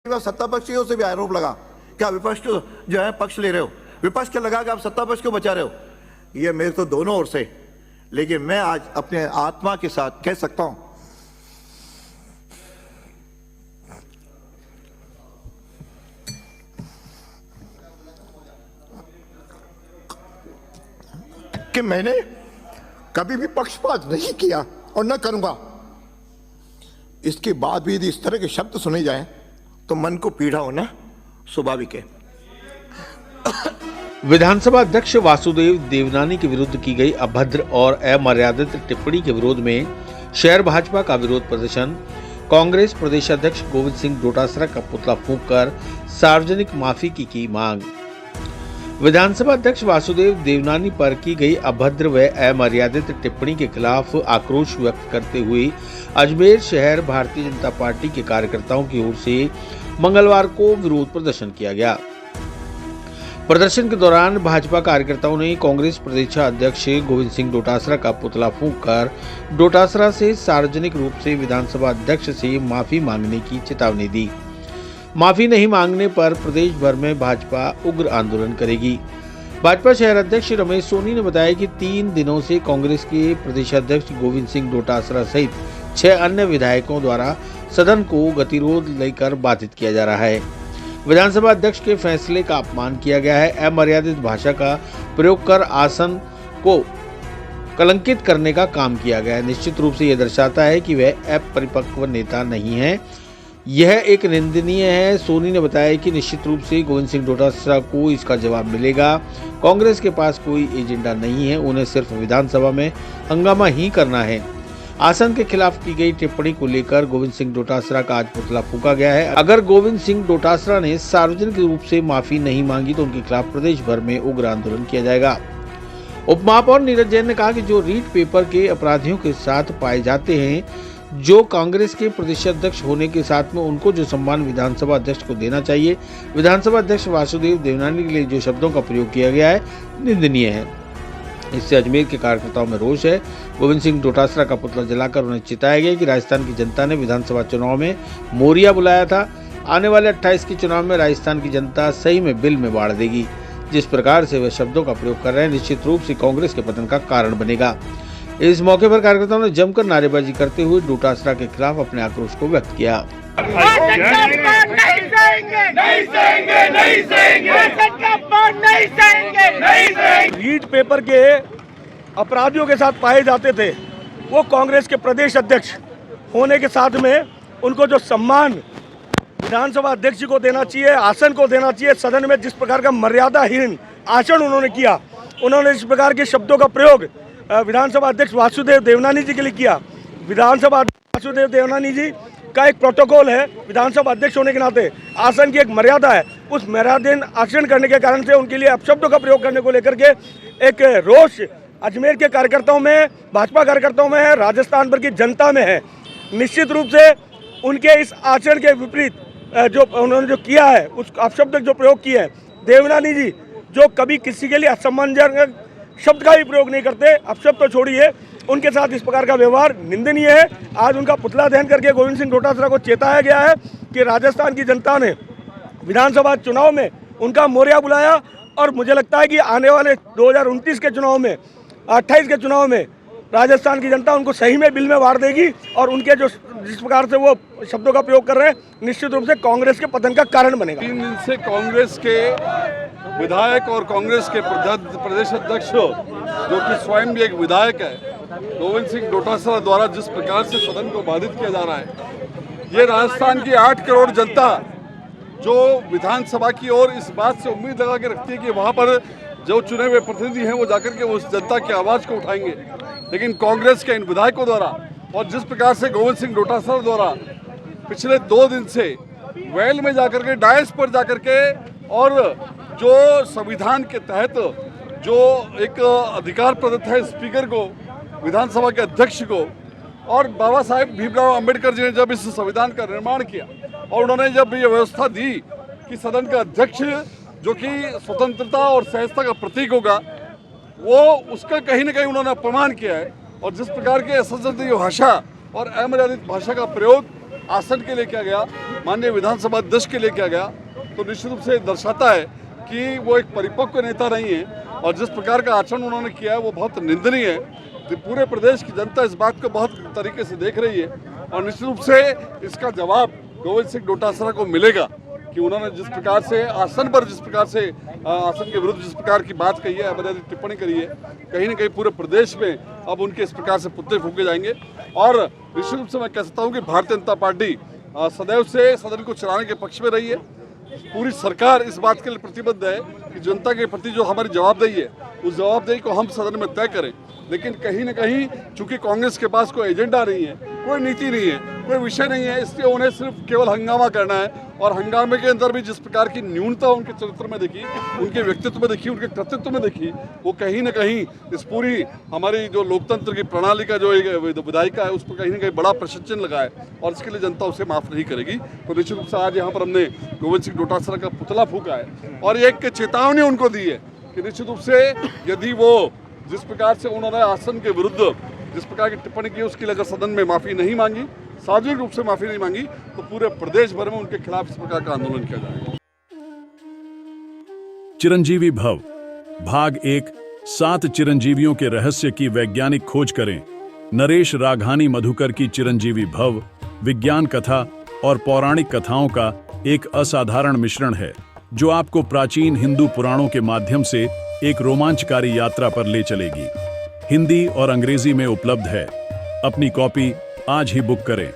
सत्ता पक्षियों से भी आरोप लगा क्या विपक्ष जो है पक्ष ले रहे हो, विपक्ष के लगा कि आप सत्ता पक्ष को बचा रहे हो। ये मेरे तो दोनों ओर से, लेकिन मैं आज अपने आत्मा के साथ कह सकता हूं कि मैंने कभी भी पक्षपात नहीं किया और न करूंगा। इसके बाद भी यदि इस तरह के शब्द सुने जाएं तो मन को पीड़ा होना स्वाभाविक है। विधानसभा अध्यक्ष वासुदेव देवनानी के विरुद्ध की गई अभद्र और अमर्यादित टिप्पणी के विरोध में शहर भाजपा का विरोध प्रदर्शन, कांग्रेस प्रदेश अध्यक्ष गोविंद सिंह डोटासरा का पुतला फूंककर सार्वजनिक माफी की मांग। विधानसभा अध्यक्ष वासुदेव देवनानी पर की गई अभद्र व अमर्यादित टिप्पणी के खिलाफ आक्रोश व्यक्त करते हुए अजमेर शहर भारतीय जनता पार्टी के कार्यकर्ताओं की ओर से मंगलवार को विरोध प्रदर्शन किया गया। प्रदर्शन के दौरान भाजपा कार्यकर्ताओं ने कांग्रेस प्रदेश अध्यक्ष गोविंद सिंह डोटासरा का पुतला फूंककर डोटासरा से सार्वजनिक रूप से विधानसभा अध्यक्ष से माफी मांगने की चेतावनी दी। माफी नहीं मांगने पर प्रदेश भर में भाजपा उग्र आंदोलन करेगी। भाजपा शहर अध्यक्ष रमेश सोनी ने बताया कि 3 दिनों से कांग्रेस के प्रदेश अध्यक्ष गोविंद सिंह डोटासरा सहित 6 अन्य विधायकों द्वारा सदन को गतिरोध लेकर बाधित किया जा रहा है। विधानसभा अध्यक्ष के फैसले का अपमान किया गया है। अमर्यादित भाषा का प्रयोग कर आसन को कलंकित करने का काम किया गया है। निश्चित रूप से यह दर्शाता है कि वह अपरिपक्व नेता नहीं है। यह एक निंदनीय है। सोनी ने बताया कि निश्चित रूप से गोविंद सिंह डोटासरा को इसका जवाब मिलेगा। कांग्रेस के पास कोई एजेंडा नहीं है, उन्हें सिर्फ विधानसभा में हंगामा ही करना है। आसन के खिलाफ की गई टिप्पणी को लेकर गोविंद सिंह डोटासरा का आज पुतला फूंका गया है। अगर गोविंद सिंह डोटासरा ने सार्वजनिक रूप से माफी नहीं मांगी तो उनके खिलाफ प्रदेश भर में उग्र आंदोलन किया जाएगा। उप महापौर नीरज जैन ने कहा कि जो रीट पेपर के अपराधियों के साथ पाए जाते हैं, जो कांग्रेस के प्रदेश अध्यक्ष होने के साथ में उनको जो सम्मान विधानसभा अध्यक्ष को देना चाहिए, विधानसभा अध्यक्ष वासुदेव देवनानी के लिए जो शब्दों का प्रयोग किया गया है निंदनीय है। इससे अजमेर के कार्यकर्ताओं में रोष है। गोविंद सिंह डोटासरा का पुतला जलाकर उन्हें चिताया गया कि राजस्थान की जनता ने विधानसभा चुनाव में मोरिया बुलाया था। आने वाले 28 के चुनाव में राजस्थान की जनता सही में बिल में बाढ़ देगी। जिस प्रकार से वे शब्दों का प्रयोग कर रहे हैं, निश्चित रूप से कांग्रेस के पतन का कारण बनेगा। इस मौके पर कार्यकर्ताओं ने जमकर नारेबाजी करते हुए डोटासरा के खिलाफ अपने आक्रोश को व्यक्त किया। रीट पेपर के अपराधियों के साथ पाए जाते थे, वो कांग्रेस के प्रदेश अध्यक्ष होने के साथ में उनको जो सम्मान विधानसभा अध्यक्ष को देना चाहिए, आसन को देना चाहिए, सदन में जिस प्रकार का मर्यादाहीन आचरण उन्होंने किया, उन्होंने इस प्रकार के शब्दों का प्रयोग विधानसभा अध्यक्ष वासुदेव देवनानी जी के लिए किया। विधानसभा अध्यक्ष वासुदेव देवनानी जी का एक प्रोटोकॉल है, विधानसभा अध्यक्ष होने के नाते आसन की एक मर्यादा है। उस मर्यादीन आचरण करने के कारण से उनके लिए अपशब्दों का प्रयोग करने को लेकर के एक रोष अजमेर के कार्यकर्ताओं में, भाजपा कार्यकर्ताओं में है, राजस्थान भर की जनता में है। निश्चित रूप से उनके इस आचरण के विपरीत जो उन्होंने जो किया है, उस अपशब्द जो प्रयोग किए हैं, देवनानी जी जो कभी किसी के लिए असम्मानजनक शब्द का भी प्रयोग नहीं करते, अपशब्द तो छोड़िए, उनके साथ इस प्रकार का व्यवहार निंदनीय है। आज उनका पुतला दहन करके गोविंद सिंह डोटासरा को चेताया गया है कि राजस्थान की जनता ने विधानसभा चुनाव में उनका मोरिया बुलाया और मुझे लगता है कि आने वाले 2029 के चुनाव में, 28 के चुनाव में राजस्थान की जनता उनको सही में बिल में वार देगी और उनके जो जिस प्रकार से वो शब्दों का प्रयोग कर रहे हैं, निश्चित रूप से कांग्रेस के पतन का कारण बनेगा। 3 दिन से कांग्रेस के विधायक और कांग्रेस के प्रदेश अध्यक्ष जो कि स्वयं भी एक विधायक है, गोविंद सिंह डोटासरा द्वारा जिस प्रकार से सदन को बाधित किया जा रहा है, ये राजस्थान की 8 करोड़ जनता जो विधानसभा की ओर इस बात से उम्मीद लगा के रखती है कि वहाँ पर जो चुने हुए प्रतिनिधि हैं वो जाकर के उस जनता की आवाज़ को उठाएंगे, लेकिन कांग्रेस के इन विधायकों द्वारा और जिस प्रकार से गोविंद सिंह डोटासरा द्वारा पिछले 2 दिन से वेल में जाकर के, डायस पर जाकर के और जो संविधान के तहत जो एक अधिकार प्रदत्त है स्पीकर को, विधानसभा के अध्यक्ष को, और बाबा साहेब भीमराव अंबेडकर जी ने जब इस संविधान का निर्माण किया और उन्होंने जब ये व्यवस्था दी कि सदन का अध्यक्ष जो कि स्वतंत्रता और सहजता का प्रतीक होगा, वो उसका कहीं ना कहीं उन्होंने अपमान किया है। और जिस प्रकार के असंसदीय भाषा और अमर्यादित भाषा का प्रयोग आसन के लिए किया गया, माननीय विधानसभा अध्यक्ष के लिए किया गया, तो निश्चित रूप से दर्शाता है कि वो एक परिपक्व नेता नहीं है और जिस प्रकार का आचरण उन्होंने किया है वो बहुत निंदनीय है। तो पूरे प्रदेश की जनता इस बात को बहुत तरीके से देख रही है और निश्चित रूप से इसका जवाब गोविंद सिंह डोटासरा को मिलेगा कि उन्होंने जिस प्रकार से आसन पर जिस प्रकार से आसन के विरुद्ध जिस प्रकार की बात कही है, अमर्यादित टिप्पणी करी है, कहीं ना कहीं पूरे प्रदेश में अब उनके इस प्रकार से पुतले फूके जाएंगे। और निश्चित रूप से मैं कह सकता हूँ कि भारतीय जनता पार्टी सदैव से सदन को चलाने के पक्ष में रही है। पूरी सरकार इस बात के लिए प्रतिबद्ध है कि जनता के प्रति जो हमारी जवाबदेही है उस जवाबदेही को हम सदन में तय करें। लेकिन कहीं ना कहीं चूंकि कांग्रेस के पास कोई एजेंडा नहीं है, कोई नीति नहीं है, कोई विषय नहीं है, इसलिए उन्हें सिर्फ केवल हंगामा करना है। और हंगामे के अंदर भी जिस प्रकार की न्यूनता उनके चरित्र में देखी, उनके व्यक्तित्व में देखी, उनके कृतित्व में देखी, वो कहीं ना कहीं इस पूरी हमारी जो लोकतंत्र की प्रणाली का जो विधायिका है उस पर कहीं ना कहीं बड़ा प्रश्न चिन्ह लगा है और इसके लिए जनता उसे माफ नहीं करेगी। तो निश्चित रूप से आज यहाँ पर हमने गोविंद सिंह डोटासरा का पुतला फूका है और एक चेतावनी उनको दी है कि निश्चित रूप से यदि वो जिस प्रकार से उन्होंने आसन के विरुद्ध जिस प्रकार की टिप्पणी की उसके लिए अगर सदन में माफी नहीं मांगी, सार्वजनिक रूप से माफी नहीं मांगी, तो पूरे प्रदेश भर में उनके खिलाफ इस प्रकार का आंदोलन किया जाएगा। चिरंजीवी भव भाग 1 7 चिरंजीवियों के रहस्य की वैज्ञानिक खोज करें। नरेश राघानी मधुकर की चिरंजीवी भव विज्ञान कथा और पौराणिक कथाओं का एक असाधारण मिश्रण है जो आपको प्राचीन हिंदू पुराणों के माध्यम से एक रोमांचकारी यात्रा पर ले चलेगी। हिंदी और अंग्रेजी में उपलब्ध है। अपनी कॉपी आज ही बुक करें।